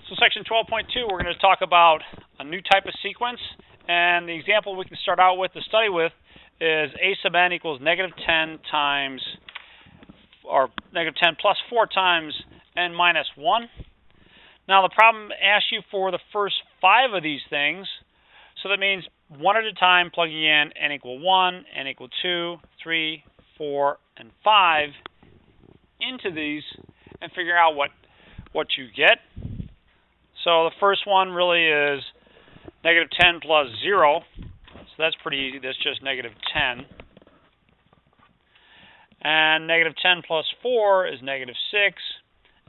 So section 12.2, we're going to talk about a new type of sequence, and the example we can start out with to study with is a sub n equals -10 times, or -10 plus 4 times n minus 1. Now the problem asks you for the first 5 of these things, so that means one at a time plugging in n equal 1, n equal 2, 3, 4, and 5 into these and figure out what you get. So the first one really is -10 plus 0, so that's pretty easy. That's just -10. And -10 plus 4 is -6,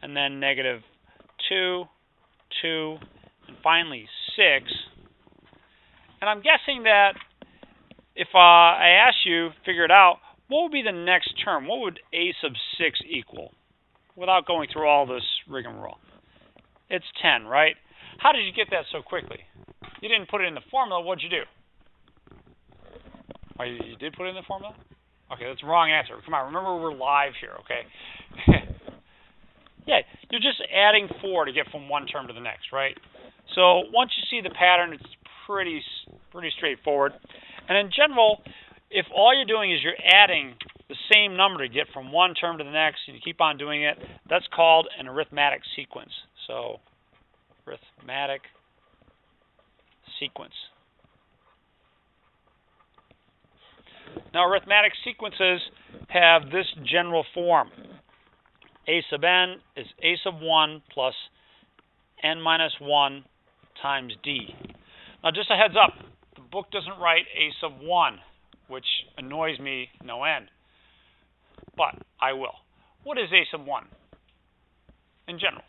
and then -2, 2, and finally 6. And I'm guessing that if I asked you, figure it out, what would be the next term? What would a sub 6 equal? Without going through all this rigmarole. It's 10, right? How did you get that so quickly? You didn't put it in the formula. What'd you do? Oh, you did put it in the formula? Okay, that's the wrong answer. Come on, remember we're live here, okay? Yeah, you're just adding 4 to get from one term to the next, right? So once you see the pattern, it's pretty straightforward. And in general, if all you're doing is you're adding the same number to get from one term to the next, and you keep on doing it, that's called an arithmetic sequence. So, arithmetic sequence. Now, arithmetic sequences have this general form. A sub n is a sub 1 plus n minus 1 times d. Now, just a heads up, the book doesn't write a sub 1, which annoys me no end. But I will. What is a sub 1 in general?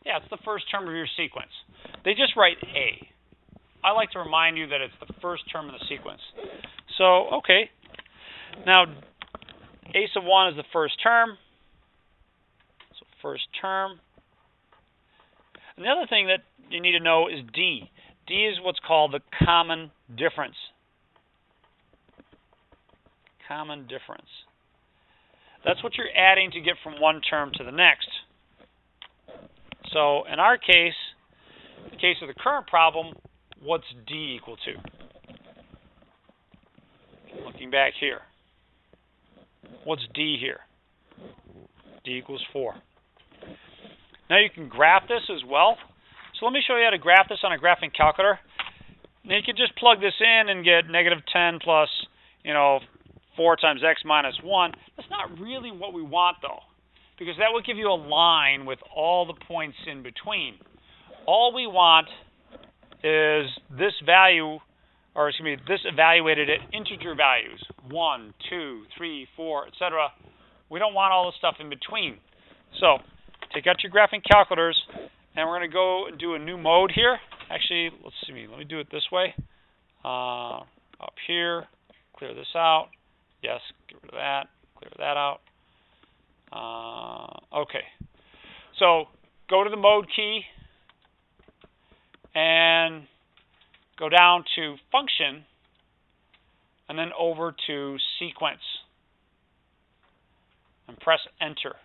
Yeah, it's the first term of your sequence. They just write a. I like to remind you that it's the first term of the sequence. So, okay. Now, a sub 1 is the first term. So, first term. And the other thing that you need to know is d. D is what's called the common difference. Common difference. That's what you're adding to get from one term to the next. So in our case, in the case of the current problem, what's d equal to? Looking back here. What's d here? D equals 4. Now you can graph this as well. So let me show you how to graph this on a graphing calculator. Now you can just plug this in and get -10 plus, 4 times x minus 1. That's not really what we want, though, because that would give you a line with all the points in between. All we want is this value, or excuse me, this evaluated at integer values, 1, 2, 3, 4, etc. We don't want all the stuff in between. So take out your graphing calculators, and we're going to go and do a new mode here. Actually, let's see. Let me do it this way. Up here, clear this out. Yes, get rid of that. Clear that out. Okay. So go to the mode key and go down to function and then over to sequence and press enter.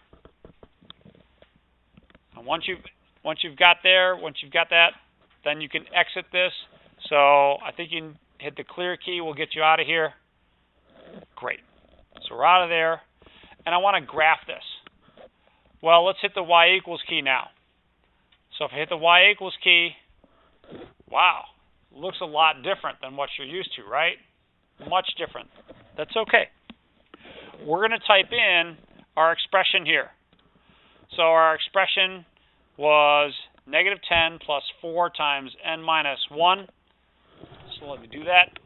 And once you've got that, then you can exit this. So I think you can hit the clear key. We'll get you out of here. Great. So we're out of there, and I want to graph this. Well, let's hit the y equals key now. So if I hit the y equals key, wow, looks a lot different than what you're used to, right? Much different. That's okay. We're going to type in our expression here. So our expression was -10 plus 4 times n minus 1. So let me do that.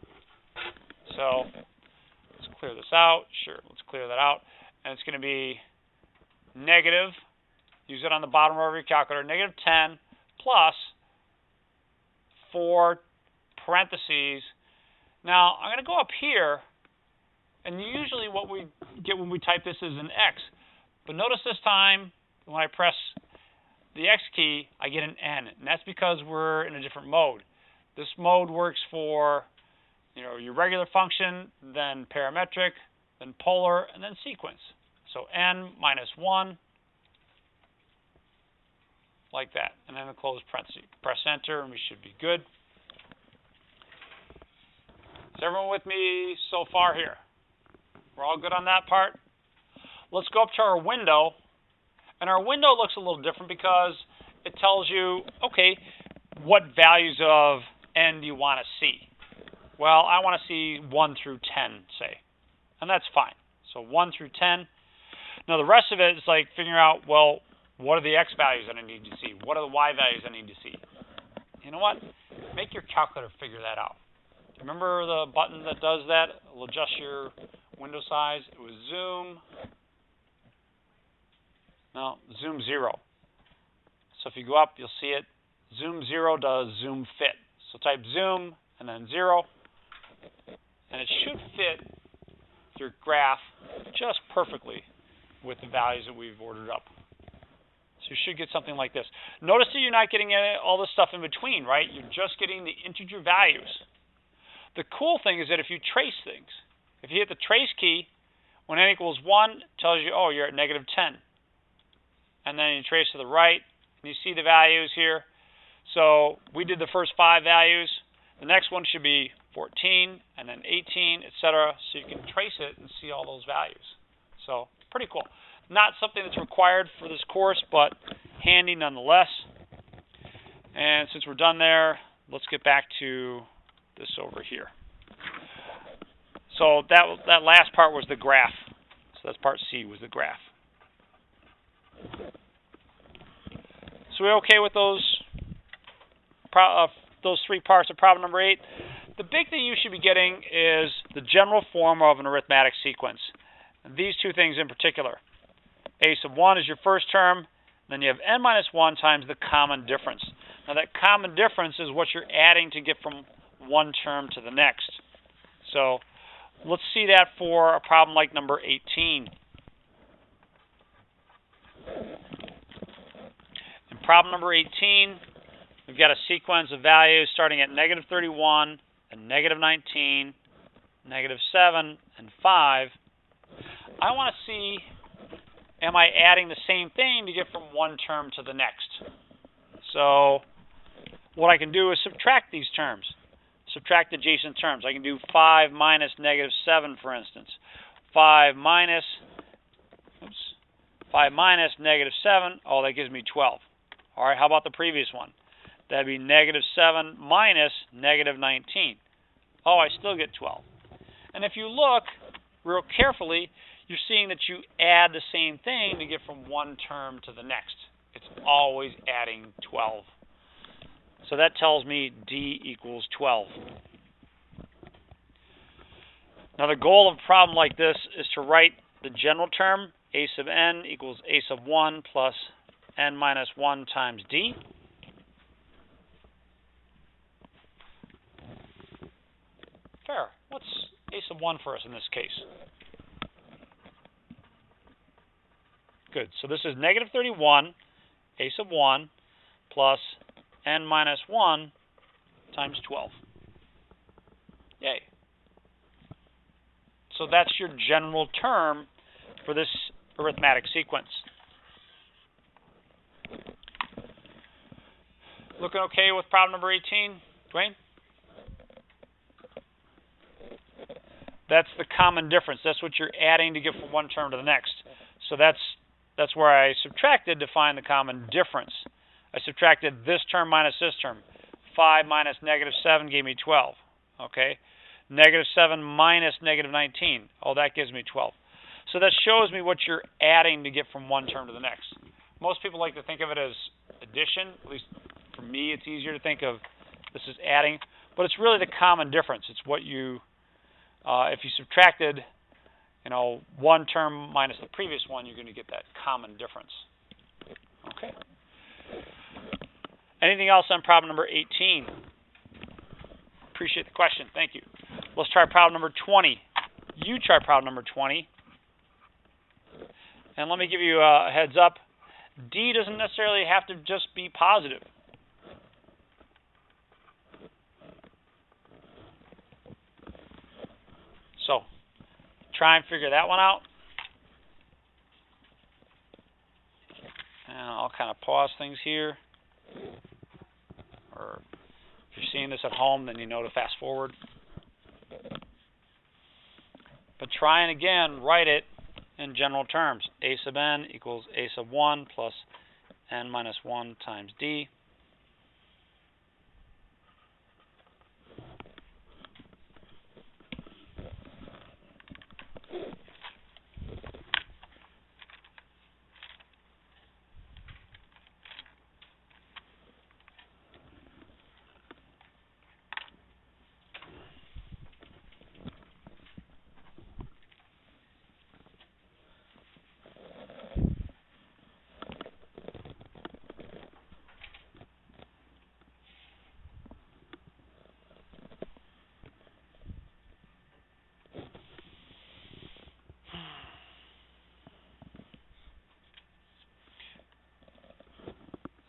So let's clear this out. Sure, let's clear that out. And it's going to be negative, use it on the bottom row of your calculator, -10 plus 4 parentheses. Now, I'm going to go up here, and usually what we get when we type this is an x. But notice this time, when I press the x key, I get an n. And that's because we're in a different mode. This mode works for your regular function, then parametric, then polar, and then sequence. So n minus 1 like that, and then a close parenthesis. Press enter, and we should be good. Is everyone with me so far here? We're all good on that part? Let's go up to our window, and our window looks a little different because it tells you, okay, what values of n do you want to see? Well, I want to see 1 through 10, say, and that's fine. So 1 through 10. Now the rest of it is like figuring out, well, what are the x values that I need to see? What are the y values I need to see? You know what? Make your calculator figure that out. Remember the button that does that? It'll adjust your window size. It was zoom. No, zoom 0. So if you go up, you'll see it. Zoom 0 does zoom fit. So type zoom and then 0. And it should fit your graph just perfectly with the values that we've ordered up. So you should get something like this. Notice that you're not getting all this stuff in between, right? You're just getting the integer values. The cool thing is that if you trace things, if you hit the trace key, when n equals 1, it tells you, oh, you're at negative 10. And then you trace to the right, and you see the values here. So we did the first 5 values. The next one should be 14, and then 18, etc. So you can trace it and see all those values. So pretty cool. Not something that's required for this course, but handy nonetheless. And since we're done there, let's get back to this over here. So that last part was the graph. So that's part C, was the graph. So we're okay with those 3 parts of problem number 8. The big thing you should be getting is the general form of an arithmetic sequence. And these 2 things in particular. A sub 1 is your first term, then you have n minus 1 times the common difference. Now that common difference is what you're adding to get from one term to the next. So let's see that for a problem like number 18. In problem number 18, we've got a sequence of values starting at negative 31 and negative 19, negative 7, and 5. I want to see, am I adding the same thing to get from one term to the next? So what I can do is subtract these terms. Subtract adjacent terms. I can do 5 minus negative 7, for instance. 5 minus negative 7, oh, that gives me 12. All right, how about the previous one? That'd be negative 7 minus negative 19. Oh, I still get 12. And if you look real carefully, you're seeing that you add the same thing to get from one term to the next. It's always adding 12. So that tells me D equals 12. Now the goal of a problem like this is to write the general term, a sub n equals a sub 1 plus n minus 1 times D. Fair. What's a sub 1 for us in this case? Good. So this is negative 31, a sub 1, plus n minus 1 times 12. Yay. So that's your general term for this arithmetic sequence. Looking okay with problem number 18, Dwayne? That's the common difference. That's what you're adding to get from one term to the next. So that's where I subtracted to find the common difference. I subtracted this term minus this term. 5 minus negative 7 gave me 12. Okay? Negative 7 minus negative 19. Oh, that gives me 12. So that shows me what you're adding to get from one term to the next. Most people like to think of it as addition. At least for me, it's easier to think of this as adding. But it's really the common difference. It's what you, if you subtracted, one term minus the previous one, you're going to get that common difference. Okay. Anything else on problem number 18? Appreciate the question. Thank you. Let's try problem number 20. You try problem number 20. And let me give you a heads up. D doesn't necessarily have to just be positive. So, try and figure that one out. And I'll kind of pause things here. Or if you're seeing this at home, then you know to fast forward. But try and again write it in general terms. A sub n equals a sub 1 plus n minus 1 times d.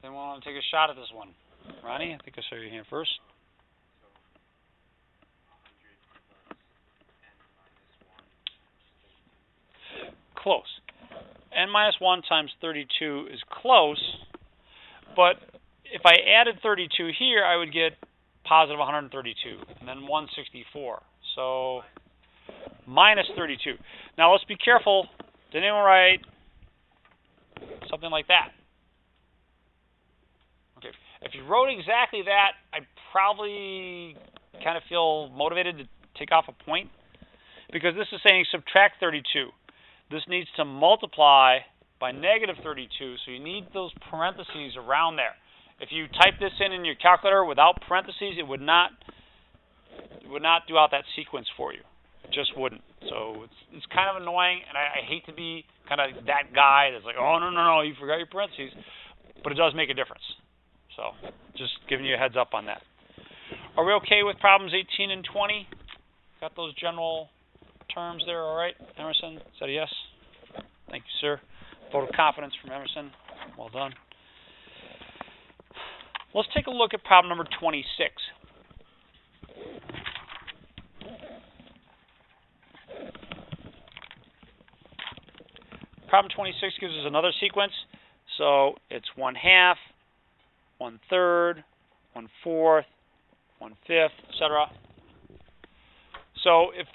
Anyone want to take a shot at this one? Ronnie, I think I saw your hand first. Close. N minus 1 times 32 is close, but if I added 32 here, I would get positive 132, and then 164. So minus 32. Now let's be careful. Did anyone write something like that? Okay. If you wrote exactly that, I'd probably kind of feel motivated to take off a point, because this is saying subtract 32. This needs to multiply by negative 32, so you need those parentheses around there. If you type this in your calculator without parentheses, it would not do out that sequence for you. It just wouldn't. So it's kind of annoying, and I hate to be kind of that guy that's like, oh, no, you forgot your parentheses. But it does make a difference. So just giving you a heads up on that. Are we okay with problems 18 and 20? Got those general terms there all right? Emerson, is that a yes? Thank you, sir. Vote of confidence from Emerson. Well done. Let's take a look at problem number 26. Problem 26 gives us another sequence. So it's 1/2, 1/3, 1/4, 1/5, etc. So if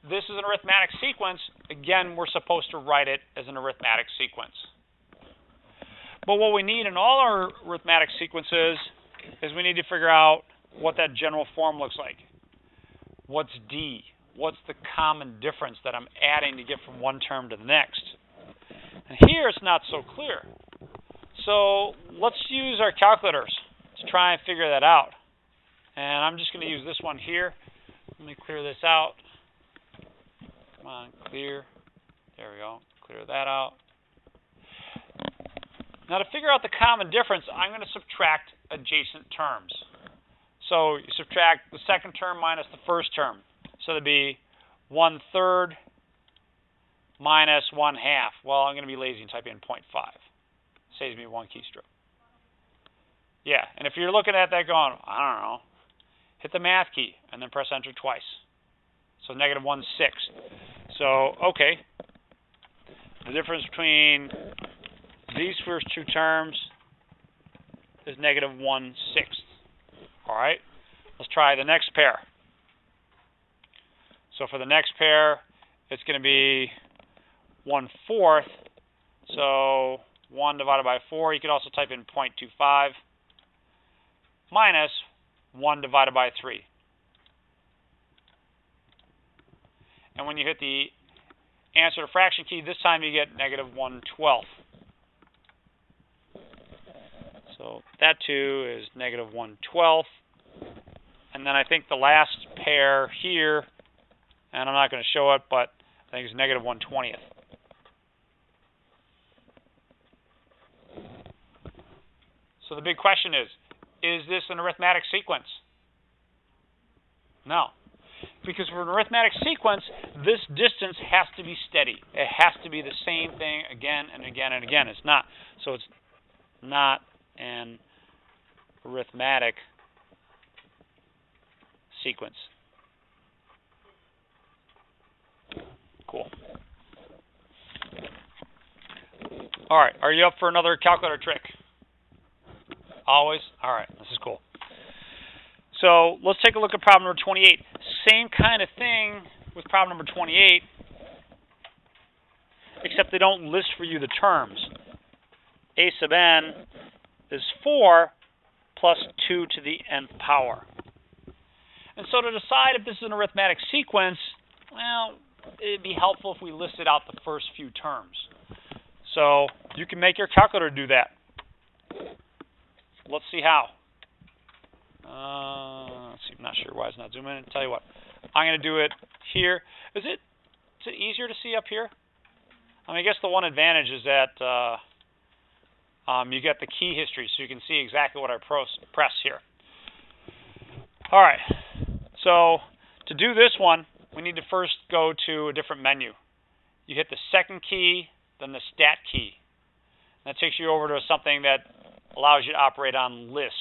this is an arithmetic sequence, again, we're supposed to write it as an arithmetic sequence. But what we need in all our arithmetic sequences is we need to figure out what that general form looks like. What's D? What's the common difference that I'm adding to get from one term to the next? And here it's not so clear. So let's use our calculators to try and figure that out. And I'm just going to use this one here. Let me clear this out. Come on, clear. There we go. Clear that out. Now to figure out the common difference, I'm going to subtract adjacent terms. So you subtract the second term minus the first term. So that'd be 1/3 minus 1/2. Well, I'm going to be lazy and type in 0.5. Saves me one keystroke. Yeah, and if you're looking at that going, I don't know, hit the math key and then press enter twice. So negative 1/6. So, okay. The difference between these first two terms is negative 1/6. All right, let's try the next pair. So for the next pair, it's going to be 1/4. So 1 divided by 4, you could also type in 0.25 minus 1 divided by 3. And when you hit the answer to fraction key, this time you get negative 1/12. So that too is negative 1/12. And then I think the last pair here, and I'm not going to show it, but I think it's negative 1/20. So the big question is this an arithmetic sequence? No. Because for an arithmetic sequence, this distance has to be steady. It has to be the same thing again and again and again. It's not. So it's not an arithmetic sequence. Cool. All right, are you up for another calculator trick? Always? All right, this is cool. So let's take a look at problem number 28. Same kind of thing with problem number 28, except they don't list for you the terms. A sub n is 4 plus 2 to the nth power. And so to decide if this is an arithmetic sequence, well, it'd be helpful if we listed out the first few terms. So you can make your calculator do that. Let's see how. Let's see, I'm not sure why it's not zooming in. Tell you what, I'm going to do it here. Is it easier to see up here? I mean, I guess the one advantage is that you get the key history, so you can see exactly what I press here. All right, so to do this one, we need to first go to a different menu. You hit the second key, then the stat key. That takes you over to something that allows you to operate on list.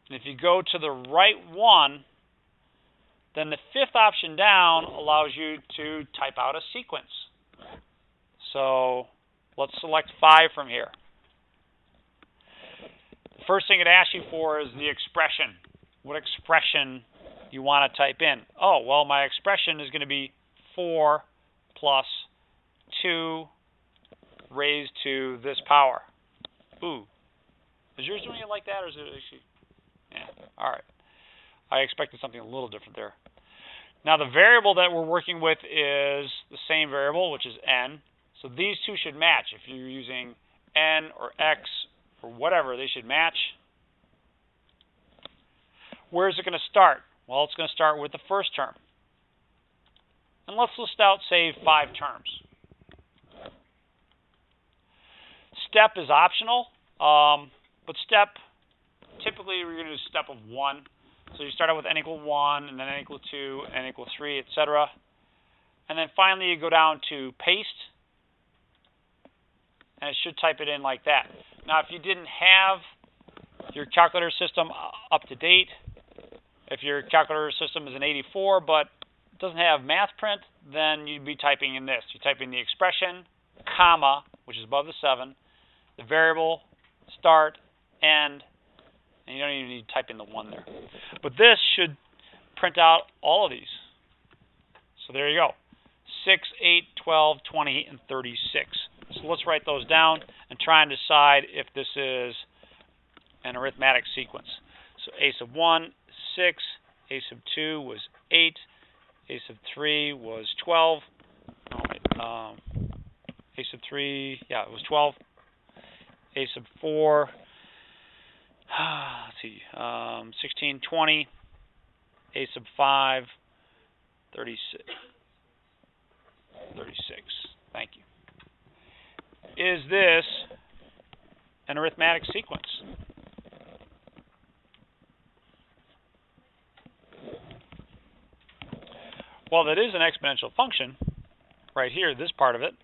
And if you go to the right one, then the fifth option down allows you to type out a sequence. So let's select 5 from here. The first thing it asks you for is the expression. What expression you want to type in? Oh, well, my expression is going to be 4 plus 2 raised to this power. Ooh. Is yours doing it like that, or is it actually... Yeah, all right. I expected something a little different there. Now, the variable that we're working with is the same variable, which is n. So these two should match. If you're using n or x or whatever, they should match. Where is it going to start? Well, it's going to start with the first term. And let's list out, say, 5 terms. Step is optional, but step, typically we're going to do step of 1. So you start out with n equal 1, and then n equal 2, n equal 3, etc. And then finally you go down to paste, and it should type it in like that. Now, if you didn't have your calculator system up to date, if your calculator system is an 84 but doesn't have math print, then you'd be typing in this. You type in the expression, comma, which is above the 7, the variable, start, end, and you don't even need to type in the 1 there. But this should print out all of these. So there you go. 6, 8, 12, 20, and 36. So let's write those down and try and decide if this is an arithmetic sequence. So a sub 1, 6, a sub 2 was 8, a sub 3 was 12, a sub 3, yeah, it was 12, a sub 4, let's see, 16, 20, a sub 5, 36, 36, thank you. Is this an arithmetic sequence? Well, that is an exponential function, right here, this part of it.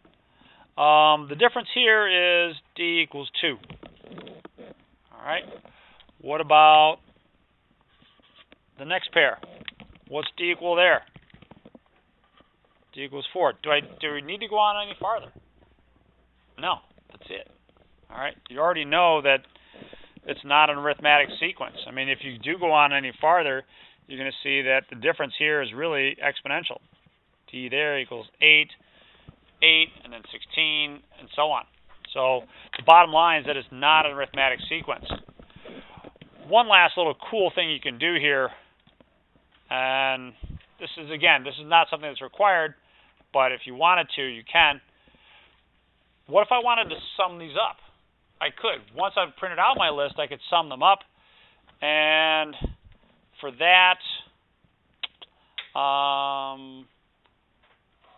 The difference here is d equals 2. All right. What about the next pair? What's d equal there? D equals 4. Do we need to go on any farther? No, that's it. All right. You already know that it's not an arithmetic sequence. I mean, if you do go on any farther, you're going to see that the difference here is really exponential. D there equals 8, 8, and then 16, and so on. So the bottom line is that it's not an arithmetic sequence. One last little cool thing you can do here, and this is not something that's required, but if you wanted to, you can. What if I wanted to sum these up? I could. Once I've printed out my list, I could sum them up, and for that,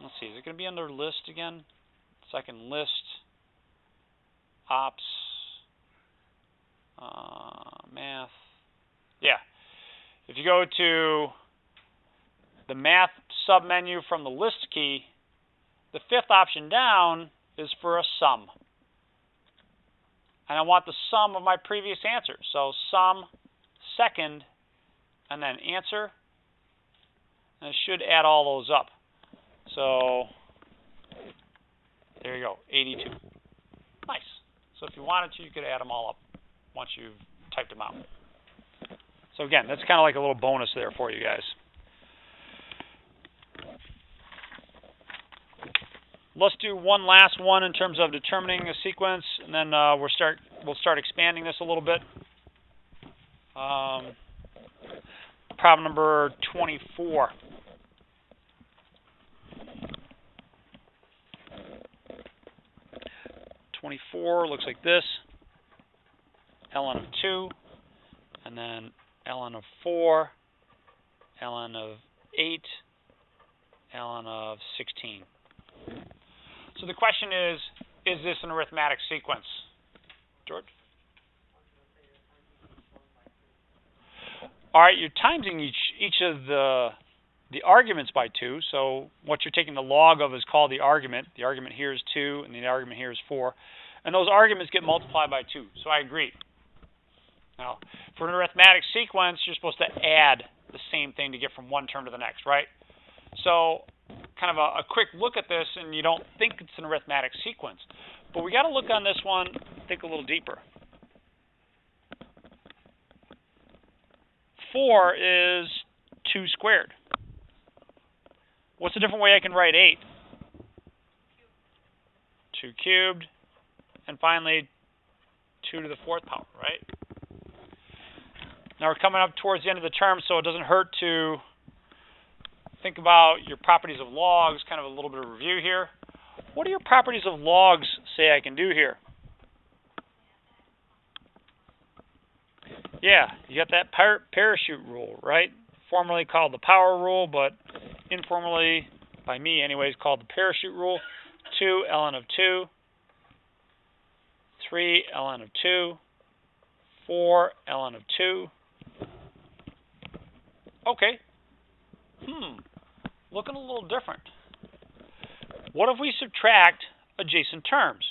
let's see, is it going to be under list again? Second list, ops, math. Yeah. If you go to the math submenu from the list key, the fifth option down is for a sum. And I want the sum of my previous answer. So sum, second, and then answer. And it should add all those up. So there you go, 82. So if you wanted to, you could add them all up once you've typed them out. So again, that's kind of like a little bonus there for you guys. Let's do one last one in terms of determining a sequence, and then we'll start expanding this a little bit. Problem number 24. Looks like this. ln of 2, and then ln of 4, ln of 8, ln of 16. So the question is this an arithmetic sequence? George? All right, you're timesing each of the arguments by 2. So what you're taking the log of is called the argument. The argument here is 2, and the argument here is 4. And those arguments get multiplied by 2. So I agree. Now, for an arithmetic sequence, you're supposed to add the same thing to get from one term to the next, right? So kind of a quick look at this, and you don't think it's an arithmetic sequence. But we got to look on this one, think a little deeper. 4 is 2 squared. What's a different way I can write 8? 2 cubed. And finally, 2 to the 4th power, right? Now we're coming up towards the end of the term, so it doesn't hurt to think about your properties of logs, kind of a little bit of review here. What do your properties of logs say I can do here? Yeah, you got that parachute rule, right? Formerly called the power rule, but informally, by me anyways, called the parachute rule. 2 ln of 2, 3 ln of 2, 4 ln of 2. Okay. Looking a little different. What if we subtract adjacent terms?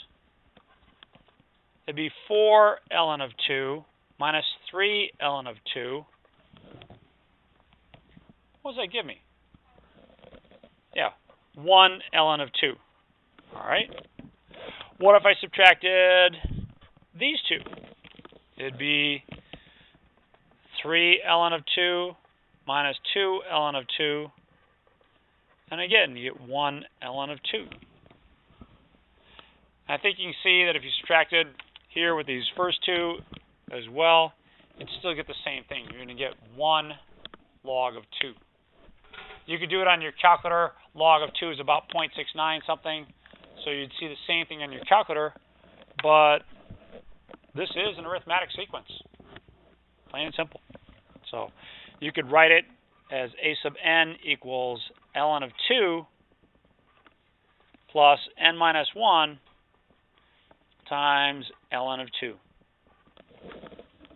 It'd be 4 ln of 2 minus 3 ln of 2. What does that give me? Yeah, 1 ln of 2. All right. What if I subtracted these two? It'd be 3 ln of 2 minus 2 ln of 2. And again, you get 1 ln of 2. I think you can see that if you subtracted here with these first two as well, you'd still get the same thing. You're going to get 1 log of 2. You could do it on your calculator. Log of 2 is about 0.69 something. So you'd see the same thing on your calculator. But this is an arithmetic sequence. Plain and simple. So you could write it as a sub n equals ln of 2 plus n minus 1 times ln of 2.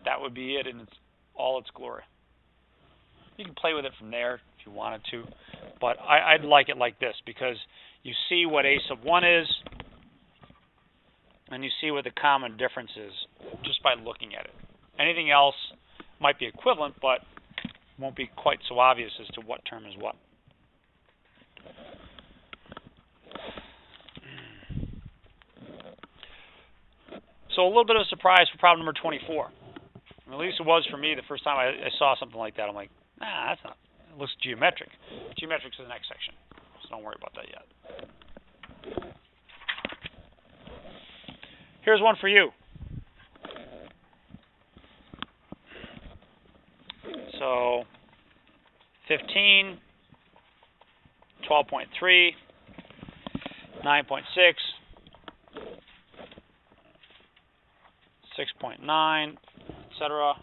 That would be it in all its glory. You can play with it from there if you wanted to, but I'd like it like this because you see what a sub 1 is, and you see what the common difference is just by looking at it. Anything else might be equivalent, but won't be quite so obvious as to what term is what. So a little bit of a surprise for problem number 24. At least it was for me the first time I saw something like that. I'm like, nah, that's not. It looks geometric. Geometric's the next section, so don't worry about that yet. Here's one for you. So 15, 12.3, 9.6, 6.9, etc.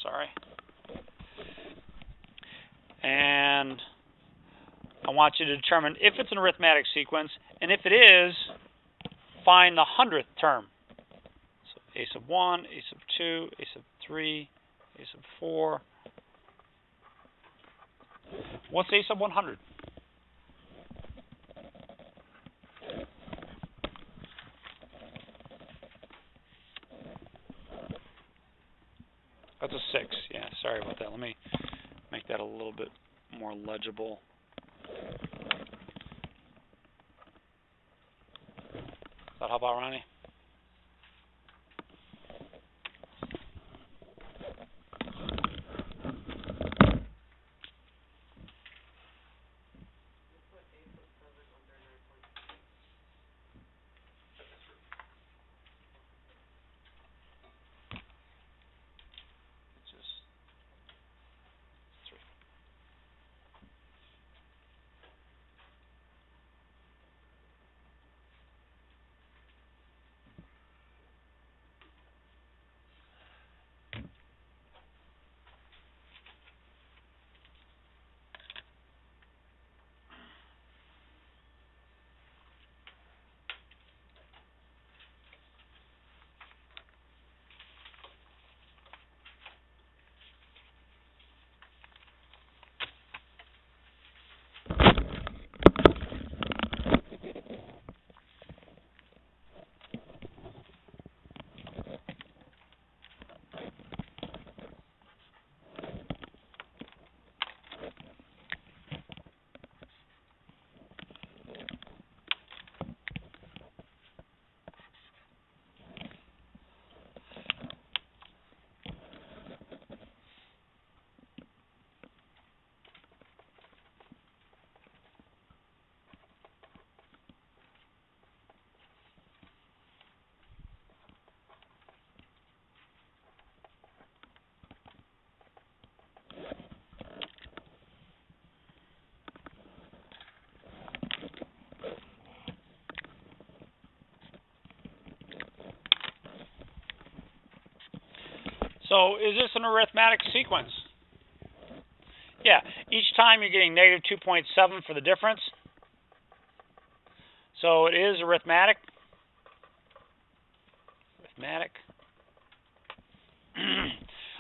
Sorry. And I want you to determine if it's an arithmetic sequence, and if it is, find the 100th term. So a sub 1, a sub 2, a sub 3, a sub 4. What's a sub 100? That's a 6. Yeah, sorry about that. Let me make that a little bit more legible. Does that help out, Ronnie? So is this an arithmetic sequence? Yeah, each time you're getting negative 2.7 for the difference. So it is arithmetic.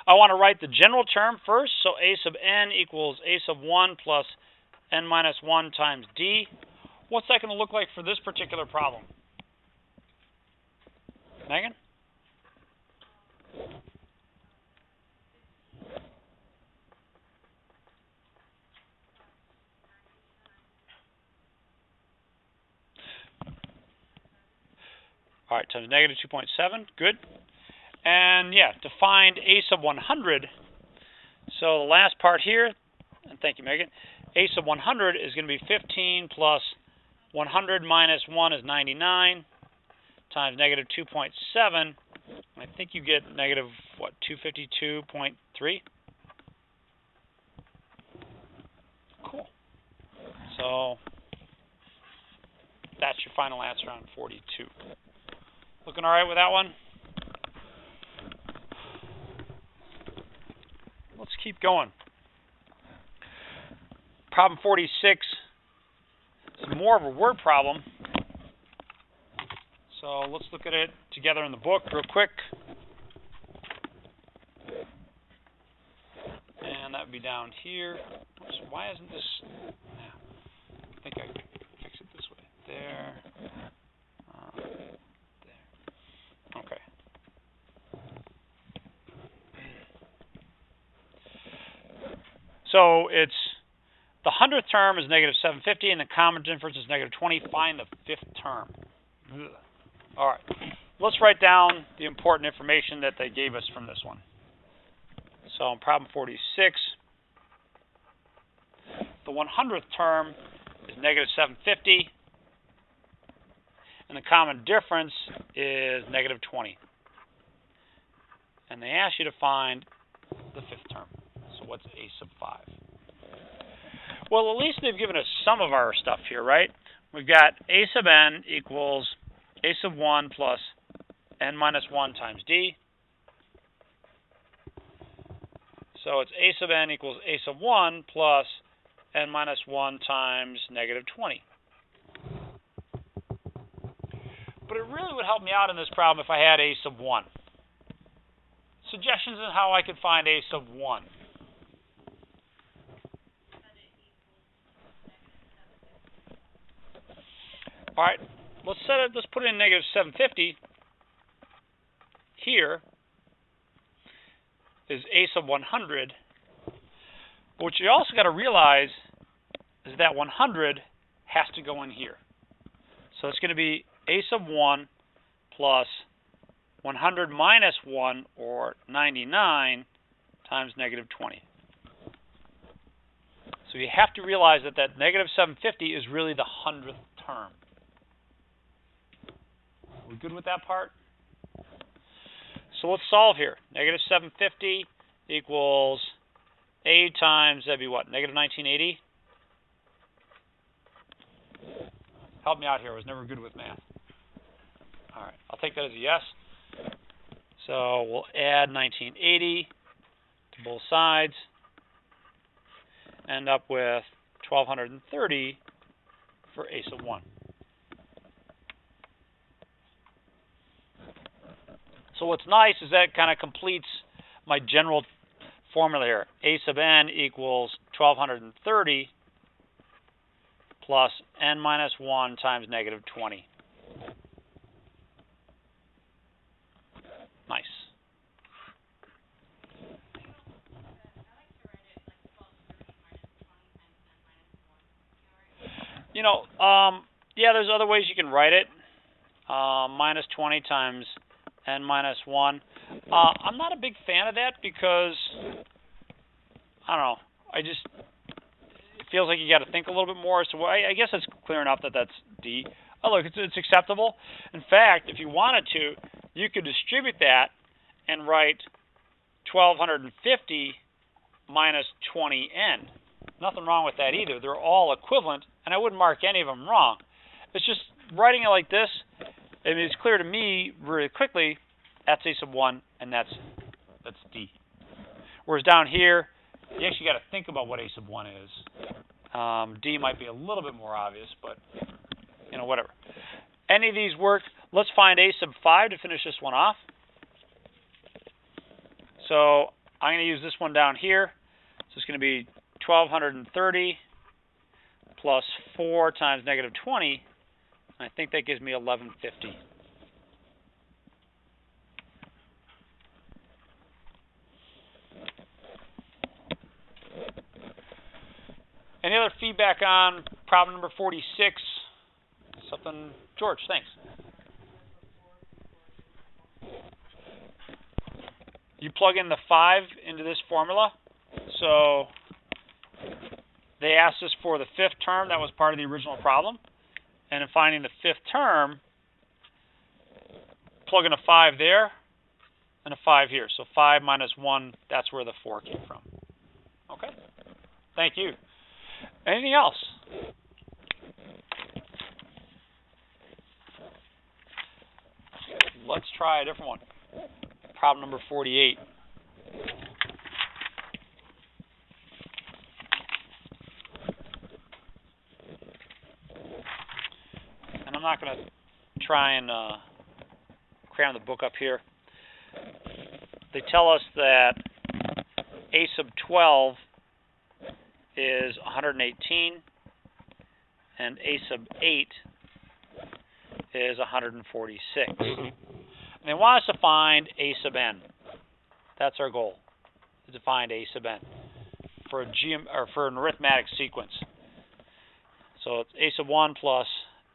I want to write the general term first. So a sub n equals a sub 1 plus n minus 1 times d. What's that going to look like for this particular problem? Megan? All right, times negative 2.7. Good. And yeah, to find a sub 100, so the last part here, and thank you, Megan, a sub 100 is going to be 15 plus 100 minus 1 is 99 times negative 2.7. I think you get negative, what, 252.3? Cool. So that's your final answer on 42. Looking all right with that one? Let's keep going. Problem 46 is more of a word problem. So let's look at it together in the book real quick. And that would be down here. Oops, why isn't this? I think I can fix it this way. There. There. Okay. So it's the 100th term is negative 750, and the common difference is negative 20. Find the 5th term. Ugh. All right. Let's write down the important information that they gave us from this one. So in problem 46, the 100th term is negative 750, and the common difference is negative 20. And they ask you to find the 5th term. So what's a sub 5? Well, at least they've given us some of our stuff here, right? We've got a sub n equals a sub 1 plus n minus 1 times d. So it's a sub n equals a sub 1 plus n minus 1 times negative 20. But it really would help me out in this problem if I had a sub 1. Suggestions on how I could find a sub 1. All right, let's put in negative 750 here is a sub 100. But what you also got to realize is that 100 has to go in here. So it's going to be a sub 1 plus 100 minus 1, or 99, times negative 20. So you have to realize that that negative 750 is really the 100th term. We good with that part? So let's solve here. Negative 750 equals a times, that'd be what, negative 1980? Help me out here. I was never good with math. All right, I'll take that as a yes. So we'll add 1980 to both sides. End up with 1230 for a sub 1. So what's nice is that kind of completes my general formula here. A sub n equals 1230 plus n minus 1 times negative 20. Nice. You know, yeah, there's other ways you can write it. Minus 20 times n minus 1. I'm not a big fan of that because, I don't know, it feels like you got to think a little bit more. So I guess it's clear enough that that's D. Oh, look, it's acceptable. In fact, if you wanted to, you could distribute that and write 1250 minus 20n. Nothing wrong with that either. They're all equivalent, and I wouldn't mark any of them wrong. It's just writing it like this, I mean, it's clear to me really quickly, that's a sub 1, and that's That's D. Whereas down here, you actually got to think about what a sub 1 is. D might be a little bit more obvious, but, you know, whatever. Any of these work. Let's find a sub 5 to finish this one off. So I'm going to use this one down here. So it's going to be 1230 plus 4 times negative 20. And I think that gives me 1150. Any other feedback on problem number 46? Something, George, thanks. You plug in the 5 into this formula. So they asked us for the 5th term. That was part of the original problem. And in finding the 5th term, plug in a 5 there and a 5 here. So 5 minus 1, that's where the 4 came from. Okay? Thank you. Anything else? Let's try a different one. Problem number 48. And I'm not going to try and cram the book up here. They tell us that a sub 12 is 118, and a sub 8 is 146. And they want us to find a sub n. That's our goal, is to find a sub n for an arithmetic sequence. So it's a sub 1 plus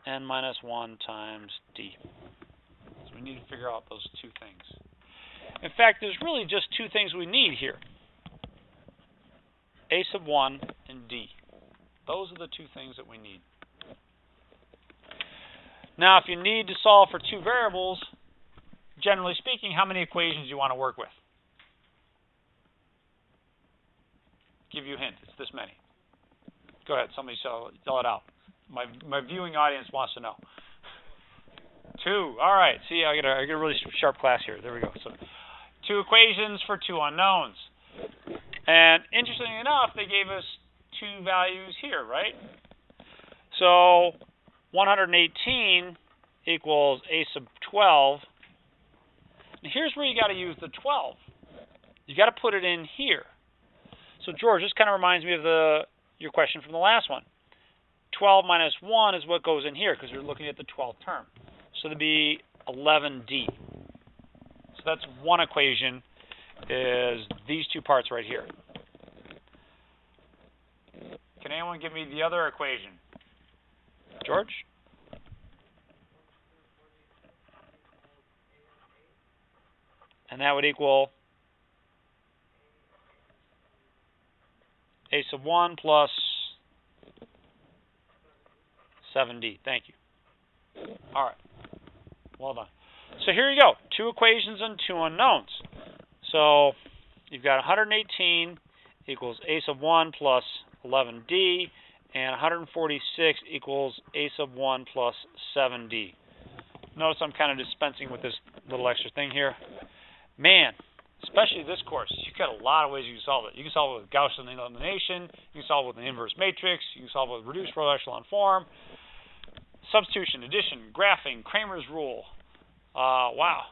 n minus 1 times d. So we need to figure out those two things. In fact, there's really just two things we need here. A sub 1 and d. Those are the two things that we need. Now, if you need to solve for two variables, generally speaking, how many equations do you want to work with? Give you a hint. It's this many. Go ahead. Somebody yell it out. My viewing audience wants to know. 2. All right. See, I get a really sharp class here. There we go. So, 2 equations for 2 unknowns. And interestingly enough, they gave us 2 values here, right? So 118 equals a sub 12. And here's where you got to use the 12. You got to put it in here. So George, this kind of reminds me of your question from the last one. 12 minus 1 is what goes in here because we're looking at the 12th term. So there'd be 11d. So that's one equation, is these two parts right here. Can anyone give me the other equation? George? And that would equal a sub 1 plus 7d. Thank you. All right. Well done. So here you go. 2 equations and 2 unknowns. So you've got 118 equals a sub 1 plus 11d, and 146 equals a sub 1 plus 7d. Notice I'm kind of dispensing with this little extra thing here. Man, especially this course, you've got a lot of ways you can solve it. You can solve it with Gaussian elimination, you can solve it with an inverse matrix, you can solve it with reduced row echelon form, substitution, addition, graphing, Cramer's rule. Wow.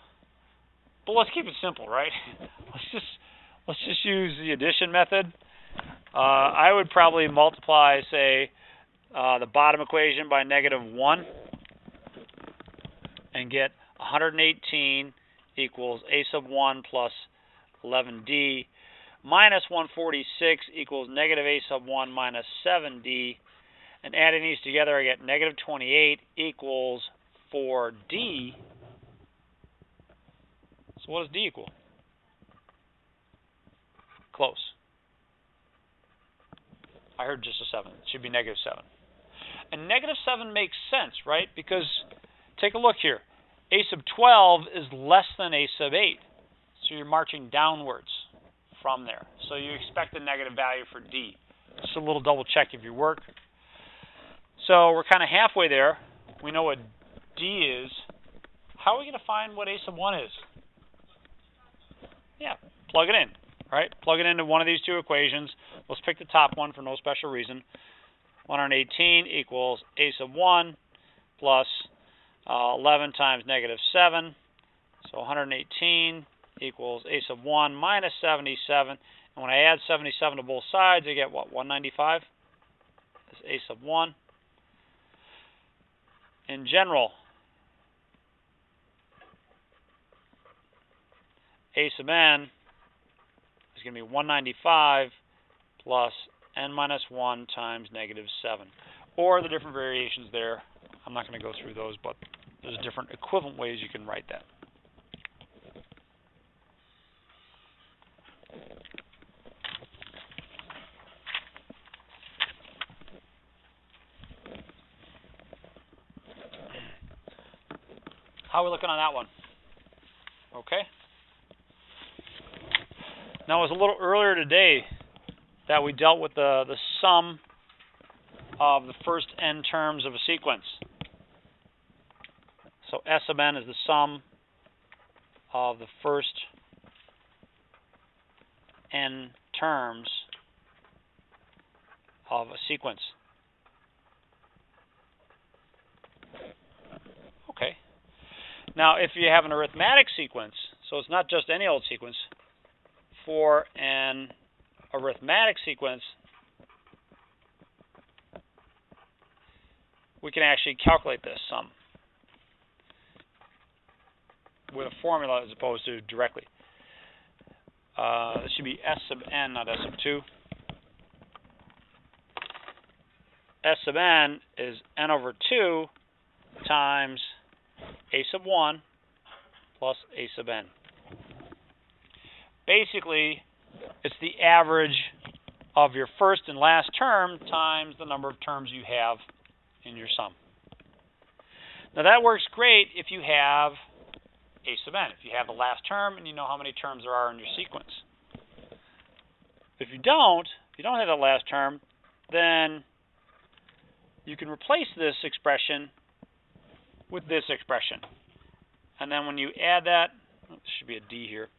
But let's keep it simple, right? Let's just use the addition method. I would probably multiply, say, the bottom equation by -1 and get 118 equals a sub 1 plus 11d minus 146 equals negative a sub 1 minus 7d. And adding these together, I get negative 28 equals 4d. So what does d equal? Close. I heard just a 7. It should be -7. And -7 makes sense, right? Because take a look here. A sub 12 is less than a sub 8. So you're marching downwards from there. So you expect a negative value for d. Just a little double check of your work. So we're kind of halfway there. We know what d is. How are we going to find what a sub 1 is? Yeah, plug it in, right? Plug it into one of these two equations. Let's pick the top one for no special reason. 118 equals a sub 1 plus 11 times negative 7. So 118 equals a sub 1 minus 77. And when I add 77 to both sides, I get what? 195? That's a sub 1. In general, a sub n is going to be 195 plus n minus 1 times negative 7. Or the different variations there. I'm not going to go through those, but there's different equivalent ways you can write that. How are we looking on that one? Okay. Now, it was a little earlier today that we dealt with the sum of the first n terms of a sequence. So S sub n is the sum of the first n terms of a sequence. Okay. Now, if you have an arithmetic sequence, so it's not just any old sequence, for an arithmetic sequence, we can actually calculate this sum with a formula as opposed to directly. This should be S sub n, not S sub 2. S sub n is n over 2 times a sub 1 plus a sub n. Basically, it's the average of your first and last term times the number of terms you have in your sum. Now that works great if you have a sub n, if you have the last term and you know how many terms there are in your sequence. If you don't have the last term, then you can replace this expression with this expression. And then when you add that, there should be a D here.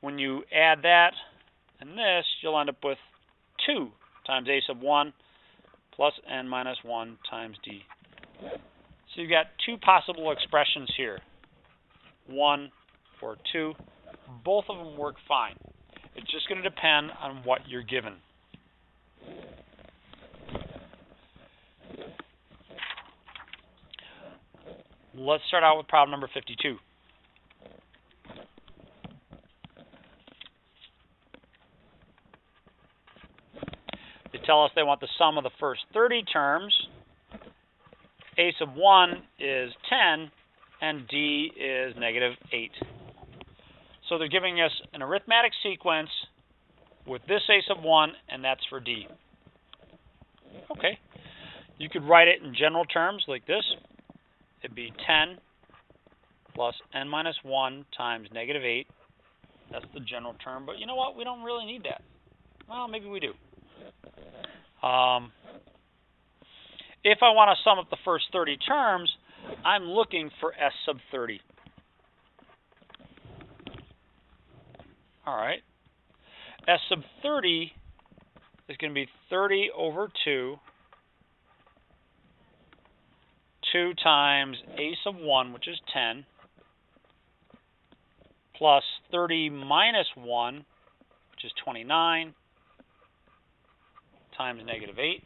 When you add that and this, you'll end up with 2 times a sub 1 plus n minus 1 times d. So you've got two possible expressions here. 1 or 2. Both of them work fine. It's just going to depend on what you're given. Let's start out with problem number 52. They tell us they want the sum of the first 30 terms. A sub 1 is 10, and d is negative 8. So they're giving us an arithmetic sequence with this a sub 1, and that's for d. Okay. You could write it in general terms like this. It'd be 10 plus n minus 1 times negative 8. That's the general term. But you know what? We don't really need that. Well, maybe we do. If I want to sum up the first 30 terms, I'm looking for S sub 30. All right. S sub 30 is going to be 30 over 2. 2 times a sub 1, which is 10, plus 30 minus 1, which is 29, times negative 8.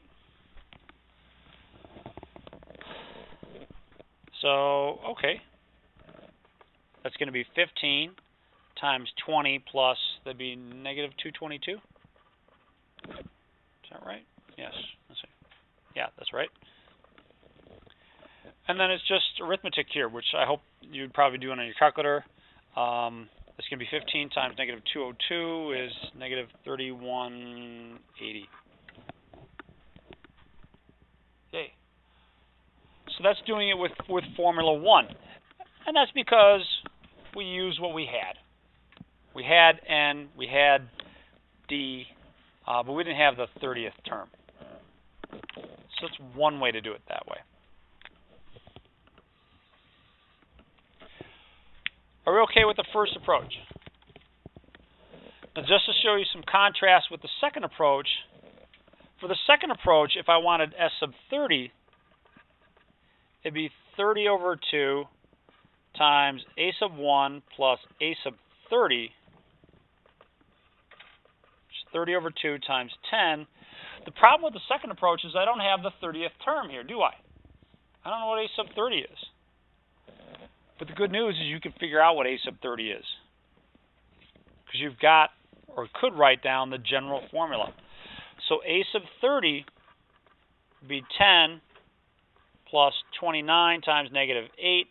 So, okay, that's going to be 15 times 20 plus, that'd be negative 222. Is that right? Yes. Let's see. Yeah, that's right. And then it's just arithmetic here, which I hope you'd probably do on your calculator. It's going to be 15 times negative 202 is negative 3180. Okay. So that's doing it with formula 1. And that's because we used what we had. We had n, we had d, but we didn't have the 30th term. So that's one way to do it that way. Are we okay with the first approach? Now, just to show you some contrast with the second approach, for the second approach, if I wanted S sub 30, it'd be 30 over 2 times A sub 1 plus A sub 30, which is 30 over 2 times 10. The problem with the second approach is I don't have the 30th term here, do I? I don't know what A sub 30 is. But the good news is you can figure out what A sub 30 is, because you've got, or could write down, the general formula. So A sub 30 would be 10 plus 29 times negative 8,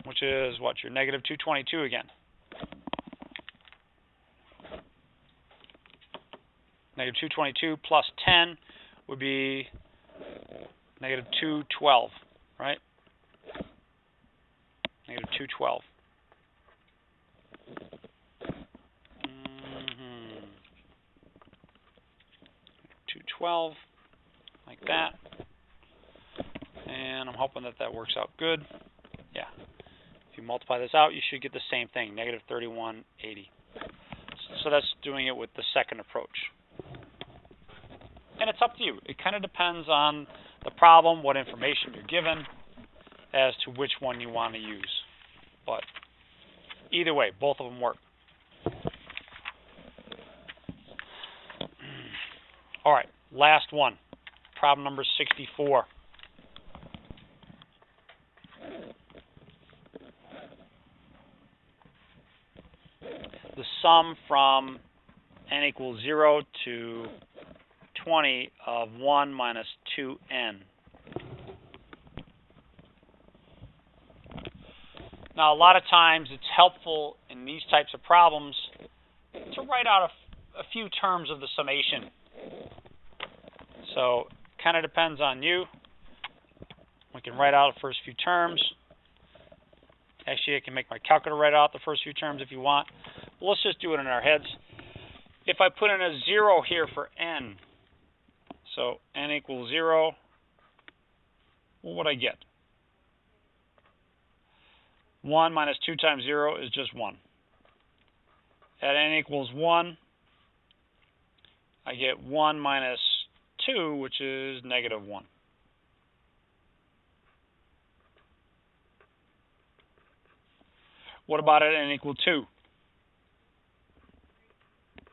which is what? Your negative 222 again. Negative 222 plus 10 would be negative 212, right? Negative 212. 212, like that. And I'm hoping that that works out good. Yeah. If you multiply this out, you should get the same thing, negative 3180. So that's doing it with the second approach. And it's up to you. It kind of depends on the problem, what information you're given, as to which one you want to use. But either way, both of them work. All right, last one. Problem number 64. The sum from n equals 0 to 20 of 1 minus 2n. Now, a lot of times it's helpful in these types of problems to write out a few terms of the summation. So, kind of depends on you. We can write out the first few terms. Actually, I can make my calculator write out the first few terms if you want. But let's just do it in our heads. If I put in a 0 here for n, so n equals 0, what would I get? 1 minus 2 times 0 is just 1. At n equals 1, I get 1 minus 2, which is negative 1. What about at n equal 2?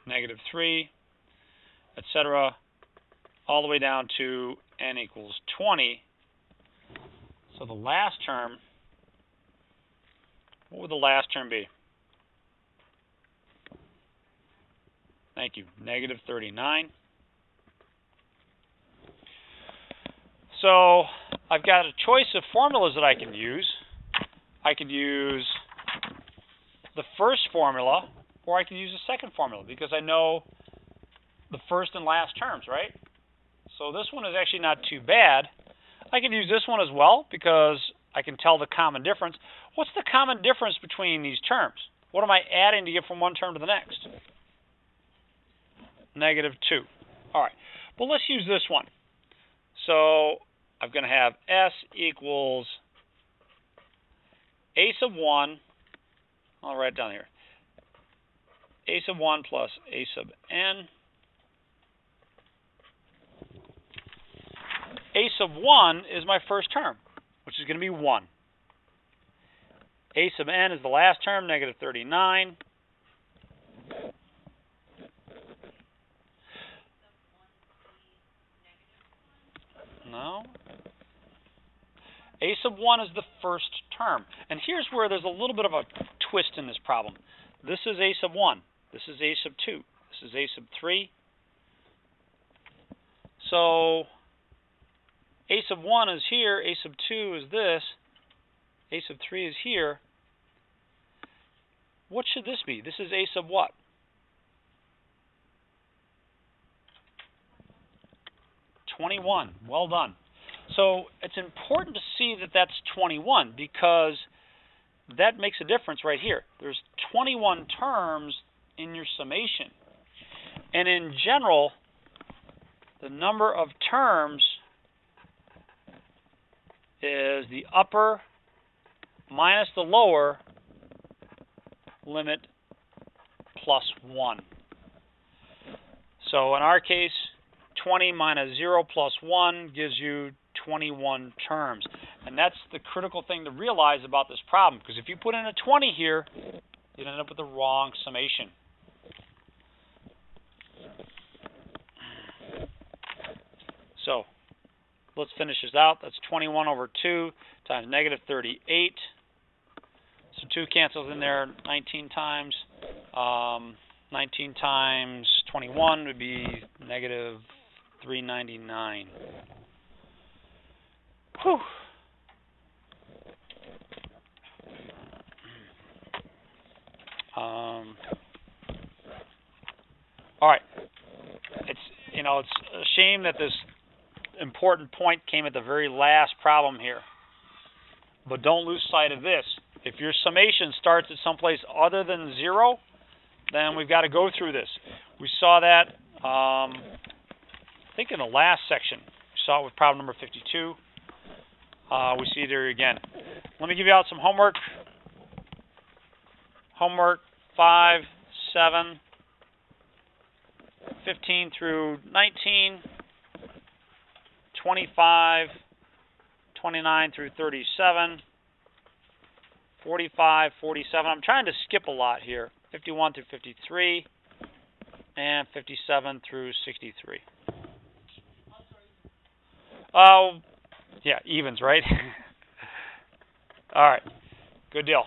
Negative 3, etc., all the way down to n equals 20. So the last term, what would the last term be? Thank you, negative 39. So I've got a choice of formulas that I can use. I could use the first formula, or I can use the second formula, because I know the first and last terms, right? So this one is actually not too bad. I can use this one as well, because I can tell the common difference. What's the common difference between these terms? What am I adding to get from one term to the next? Negative 2. All right, well, let's use this one. So I'm going to have S equals A sub 1. I'll write it down here. A sub 1 plus A sub n. A sub 1 is my first term, which is going to be 1. A sub n is the last term, negative 39. No. A sub 1 is the first term. And here's where there's a little bit of a twist in this problem. This is A sub 1. This is A sub 2. This is A sub 3. So A sub 1 is here. A sub 2 is this. A sub 3 is here. What should this be? This is A sub what? $21. Well done. So it's important to see that that's 21, because that makes a difference right here. There's 21 terms in your summation. And in general, the number of terms is the upper minus the lower limit plus 1. So in our case, 20 minus 0 plus 1 gives you 21 terms. And that's the critical thing to realize about this problem, because if you put in a 20 here, you'd end up with the wrong summation. So let's finish this out. That's 21 over 2 times negative 38. So 2 cancels in there 19 times. 19 times 21 would be negative 399. Whew. All right. It's a shame that this important point came at the very last problem here. But don't lose sight of this. If your summation starts at someplace other than 0, then we've got to go through this. We saw that, I think, in the last section. We saw it with problem number 52. We see it here again. Let me give you out some homework. Homework 5, 7, 15 through 19, 25, 29 through 37, 45, 47. I'm trying to skip a lot here. 51 through 53, and 57 through 63. Oh, yeah, evens, right? All right, good deal.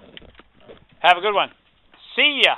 Have a good one. See ya.